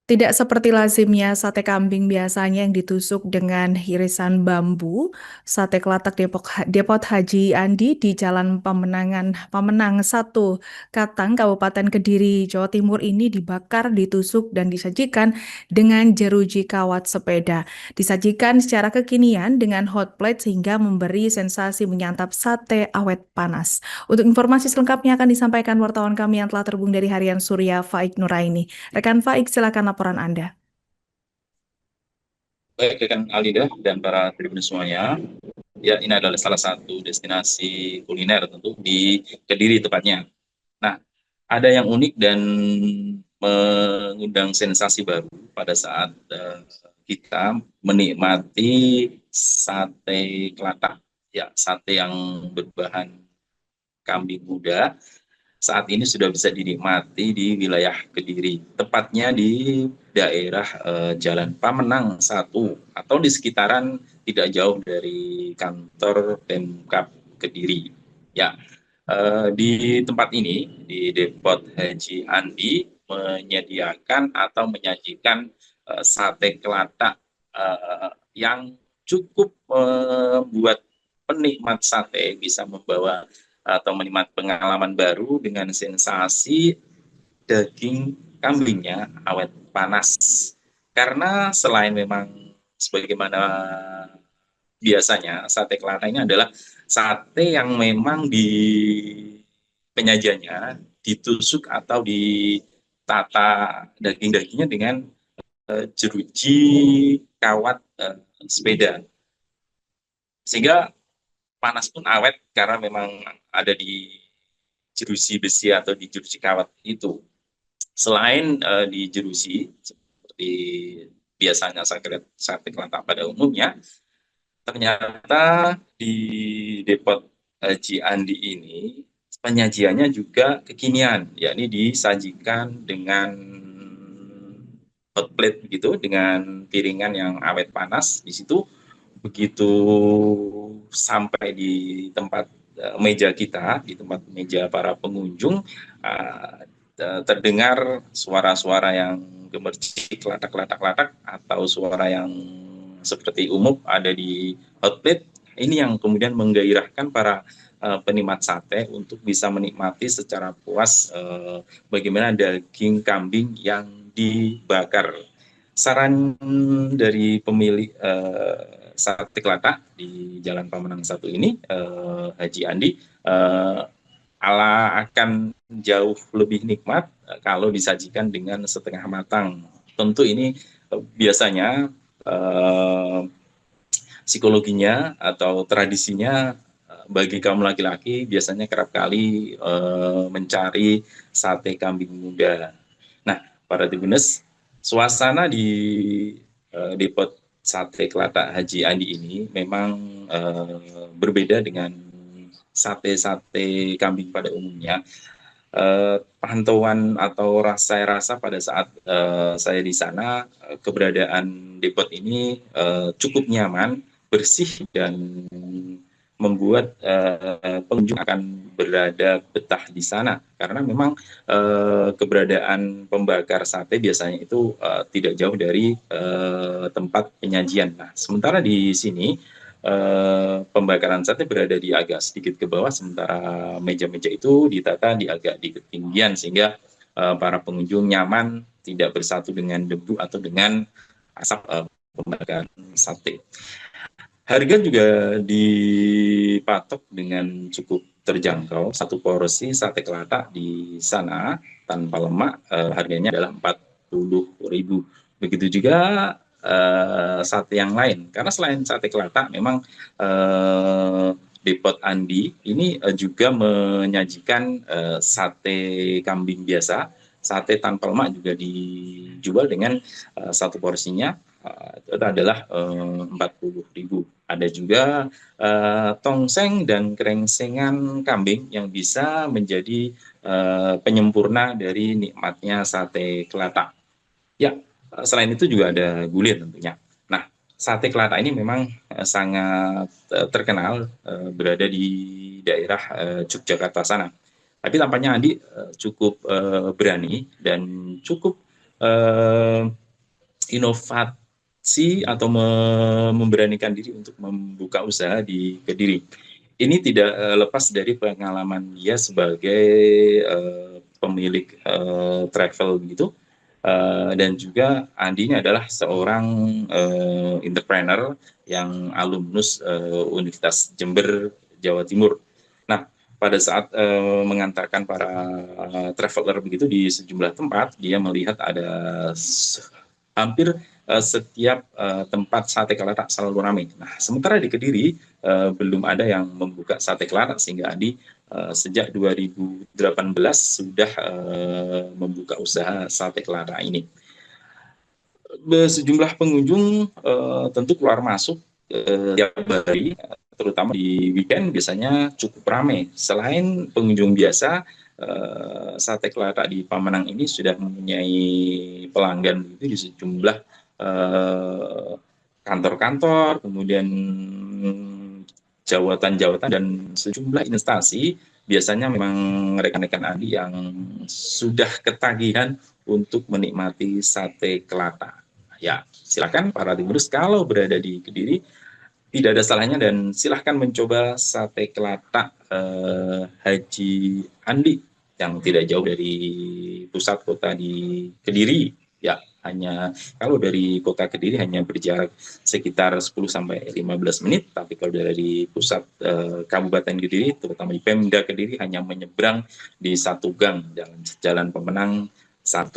Tidak seperti lazimnya sate kambing biasanya yang ditusuk dengan irisan bambu, sate kelatak Depot Haji Andi di Jalan Pemenang 1 Katang, Kabupaten Kediri, Jawa Timur ini dibakar, ditusuk, dan disajikan dengan jeruji kawat sepeda. Disajikan secara kekinian dengan hot plate sehingga memberi sensasi menyantap sate awet panas. Untuk informasi selengkapnya akan disampaikan wartawan kami yang telah terhubung dari Harian Surya, Faik Nuraini. Rekan Faik, silakan laporan Anda. Baik rekan Alida dan para tribun semuanya, ya ini adalah salah satu destinasi kuliner tentu di Kediri tepatnya. Nah, ada yang unik dan mengundang sensasi baru pada saat kita menikmati sate kelatak, ya sate yang berbahan kambing muda saat ini sudah bisa dinikmati di wilayah Kediri, tepatnya di daerah Jalan Pamenang 1 atau di sekitaran tidak jauh dari kantor Pemkab Kediri. Ya, di tempat ini di Depot Haji Andi menyediakan atau menyajikan sate kelatak yang cukup membuat penikmat sate bisa membawa atau menikmati pengalaman baru dengan sensasi daging kambingnya awet panas. Karena selain memang sebagaimana biasanya sate kelata ini adalah sate yang memang di penyajiannya ditusuk atau ditata daging-dagingnya dengan jeruji kawat sepeda, sehingga panas pun awet karena memang ada di jeruji besi atau di jeruji kawat itu. Selain di jeruji seperti biasanya sate kelatak pada umumnya, ternyata di Depot Haji Andi ini penyajiannya juga kekinian, yakni disajikan dengan hot plate begitu, dengan piringan yang awet panas. Di situ begitu sampai di tempat meja kita, di tempat meja para pengunjung, terdengar suara-suara yang gemercik, latak-latak-latak, atau suara yang seperti umum ada di hot plate. Ini yang kemudian menggairahkan para penikmat sate untuk bisa menikmati secara puas bagaimana daging kambing yang dibakar. Saran dari pemilik sate kelatak di Jalan Pamenang 1 ini, Haji Andi, akan jauh lebih nikmat kalau disajikan dengan setengah matang. Tentu ini biasanya psikologinya atau tradisinya bagi kaum laki-laki biasanya kerap kali mencari sate kambing muda. Nah, para Tribuners, suasana di Depot Sate Kelatak Haji Andi ini memang berbeda dengan sate-sate kambing pada umumnya. Pantauan atau saya rasa pada saat saya di sana, keberadaan depot ini cukup nyaman, bersih, dan membuat pengunjung akan berada betah di sana, karena memang keberadaan pembakar sate biasanya itu tidak jauh dari tempat penyajian. Nah, sementara di sini pembakaran sate berada di agak sedikit ke bawah, sementara meja-meja itu ditata di agak di ketinggian, sehingga para pengunjung nyaman tidak bersatu dengan debu atau dengan asap pembakaran sate. Harga juga dipatok dengan cukup terjangkau. Satu porsi sate kelatak di sana tanpa lemak harganya adalah 40.000. Begitu juga sate yang lain. Karena selain sate kelatak, memang Depot Andi ini juga menyajikan sate kambing biasa. Sate tanpa lemak juga dijual dengan satu porsinya itu adalah 40.000. Ada juga tongseng dan krengsengan kambing yang bisa menjadi penyempurna dari nikmatnya sate kelatak. Ya, selain itu juga ada gulir tentunya. Nah, sate kelatak ini memang sangat terkenal berada di daerah Yogyakarta sana. Tapi tampaknya Andi cukup berani dan cukup inovasi atau memberanikan diri untuk membuka usaha di Kediri. Ini tidak lepas dari pengalaman dia sebagai pemilik travel gitu. Dan juga Andi ini adalah seorang entrepreneur yang alumnus Universitas Jember, Jawa Timur. Nah, pada saat mengantarkan para traveler begitu di sejumlah tempat, dia melihat ada hampir setiap tempat sate kelatak selalu ramai. Nah, sementara di Kediri belum ada yang membuka sate kelatak, sehingga Andi sejak 2018 sudah membuka usaha sate kelatak ini. Sejumlah pengunjung tentu keluar masuk tiap hari, terutama di weekend biasanya cukup ramai. Selain pengunjung biasa, sate kelatak di Pamenang ini sudah mempunyai pelanggan di sejumlah kantor-kantor, kemudian jawatan-jawatan dan sejumlah instansi. Biasanya memang rekan-rekan Andi yang sudah ketagihan untuk menikmati sate kelatak. Ya, silakan para Timurus kalau berada di Kediri, tidak ada salahnya dan silahkan mencoba sate kelatak Haji Andi yang tidak jauh dari pusat kota di Kediri. Ya, hanya kalau dari kota Kediri hanya berjarak sekitar 10-15 menit, tapi kalau dari pusat Kabupaten Kediri, terutama di Pemda Kediri, hanya menyeberang di satu gang Jalan Pemenang 1.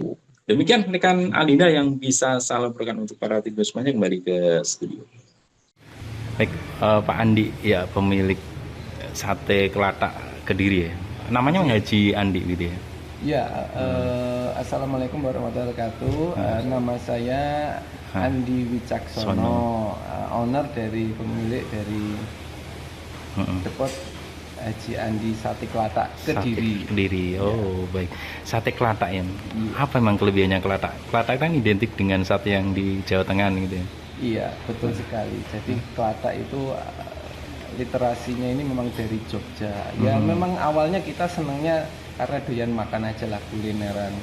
Demikian rekan Alina yang bisa saya laporkan untuk para tim semuanya, kembali ke studio. Baik, Pak Andi ya, pemilik sate kelatak Kediri ya. Namanya Haji Andi gitu ya. Ya, Assalamualaikum warahmatullahi wabarakatuh. Nama saya Andi Wicaksono, owner dari pemilik dari Depot Haji Andi Sate Kelatak Kediri. Kediri. Oh, baik. Sate kelatak ya. Apa emang kelebihannya kelatak? Kelatak kan identik dengan sate yang di Jawa Tengah gitu ya. Iya, betul sekali. Jadi kelatak itu literasinya ini memang dari Jogja. Ya, memang awalnya kita senangnya karena doyan makan aja lah, kulineran.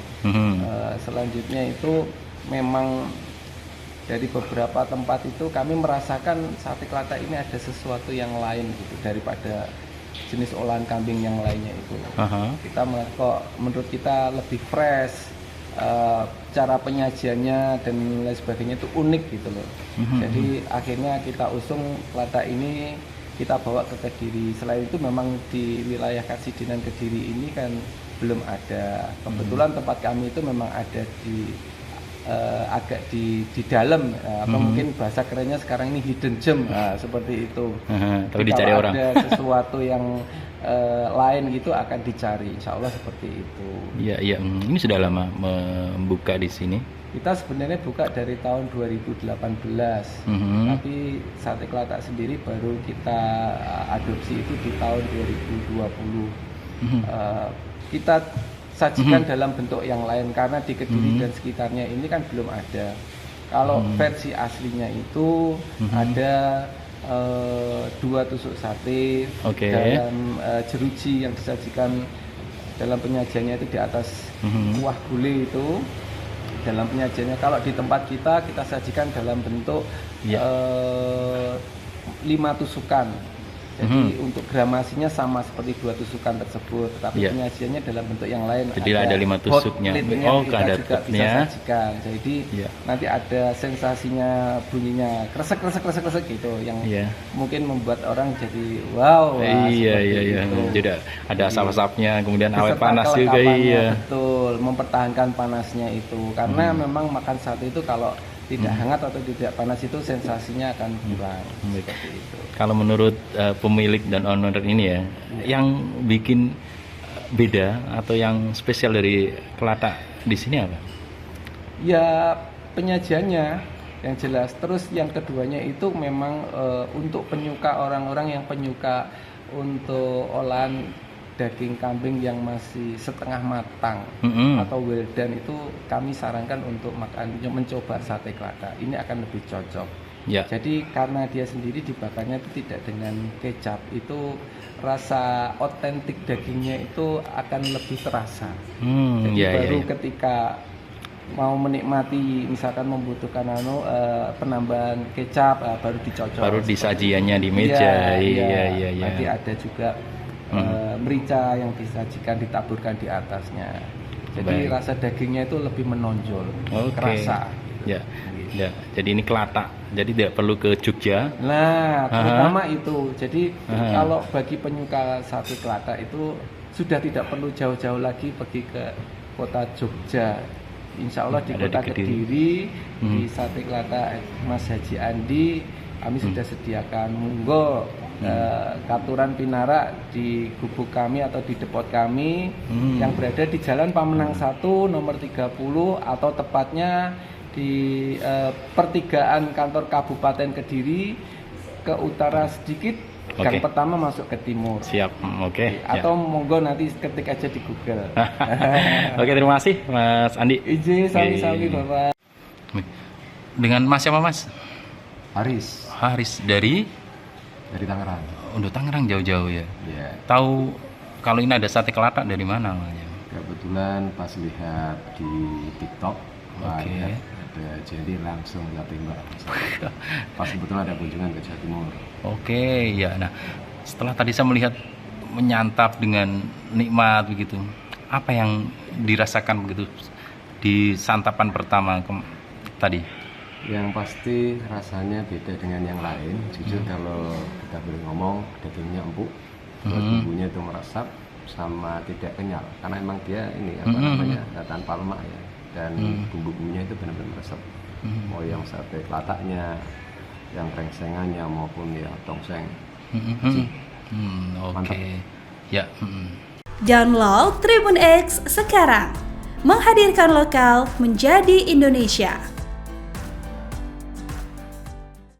Selanjutnya itu memang dari beberapa tempat itu kami merasakan sate kelatak ini ada sesuatu yang lain gitu daripada jenis olahan kambing yang lainnya itu. Kita kok menurut kita lebih fresh, cara penyajiannya dan lain sebagainya itu unik gitu loh. Jadi akhirnya kita usung kelatak ini kita bawa ke Kediri. Selain itu memang di wilayah Kasidenan Kediri ini kan belum ada. Kebetulan tempat kami itu memang ada di agak di dalam, atau mungkin bahasa kerennya sekarang ini hidden gem, seperti itu. Tapi dicari kalau orang. ada sesuatu yang lain gitu akan dicari, insya Allah seperti itu. Iya, iya. Ini sudah lama membuka di sini. Kita sebenarnya buka dari tahun 2018, tapi sate kelatak sendiri baru kita adopsi itu di tahun 2020. Kita sajikan dalam bentuk yang lain karena di Kediri dan sekitarnya ini kan belum ada. Kalau versi aslinya itu ada 2 tusuk sate dalam jeruji yang disajikan dalam penyajiannya itu di atas kuah gulai itu. Dalam penyajiannya kalau di tempat kita sajikan dalam bentuk 5 tusukan. Jadi untuk gramasinya sama seperti 2 tusukan tersebut, tapi penyajiannya dalam bentuk yang lain. Jadi ada 5 tusuknya. Oh, ada tutnya. Jadi nanti ada sensasinya, bunyinya kresek gitu yang mungkin membuat orang jadi wow. Iya. Jadi ada asap-asapnya, kemudian awet panas juga. Iya. Betul, mempertahankan panasnya itu. Karena memang makan sate itu kalau tidak hangat atau tidak panas itu sensasinya akan kurang. Seperti itu. Kalau menurut pemilik dan owner ini ya, yang bikin beda atau yang spesial dari kelatak di sini apa? Ya penyajiannya yang jelas. Terus yang keduanya itu memang untuk penyuka orang-orang yang penyuka untuk olahan daging kambing yang masih setengah matang atau well done, itu kami sarankan untuk mencoba sate kelatak. Ini akan lebih cocok. Jadi karena dia sendiri dibakarnya itu tidak dengan kecap, itu rasa otentik dagingnya itu akan lebih terasa. Jadi baru ketika mau menikmati, misalkan membutuhkan penambahan kecap, baru dicocol. Baru disajiannya di meja. Iya. Nanti ada juga merica yang disajikan, ditaburkan di atasnya. Jadi Baik. rasa dagingnya itu lebih menonjol, Oke. kerasa. Ya. Jadi ini kelatak. Jadi tidak perlu ke Jogja. Nah, terutama itu. Jadi Aha. kalau bagi penyuka sate kelatak itu sudah tidak perlu jauh-jauh lagi pergi ke kota Jogja. Insya Allah di Ada di kota Kediri. Kediri, di sate kelatak Mas Haji Andi, kami sudah sediakan. Monggo Katuran Pinara di gubuk kami atau di depot kami yang berada di Jalan Pamenang 1 nomor 30 atau tepatnya di pertigaan kantor Kabupaten Kediri ke utara sedikit, gang Oke. pertama masuk ke timur. Siap. Oke. Atau monggo nanti ketik aja di Google. Oke, terima kasih Mas Andi. Izin Oke. sami-sami Bapak. Dengan Mas siapa Mas? Haris Haris dari dari Tangerang. Untuk Tangerang jauh-jauh ya. Ya, Tahu kalau ini ada sate kelatak dari mana awalnya? kebetulan pas lihat di TikTok, wah, Oke. lihat ada, jadi langsung nggak tembak. Pas kebetulan ada kunjungan ke Jawa Timur. Oke, ya. Nah, setelah tadi saya melihat menyantap dengan nikmat begitu, apa yang dirasakan begitu di santapan pertama tadi? Yang pasti rasanya beda dengan yang lain. Jujur kalau kita boleh ngomong, dagingnya empuk, terus bumbunya itu meresap, sama tidak kenyal. Karena emang dia ini namanya tanpa lemak ya, dan bumbu-bumbunya itu benar-benar meresap. Mau yang sate kelataknya, yang rengsengannya maupun yang tongseng. Oke. Ya. Download Tribun X sekarang, menghadirkan lokal menjadi Indonesia.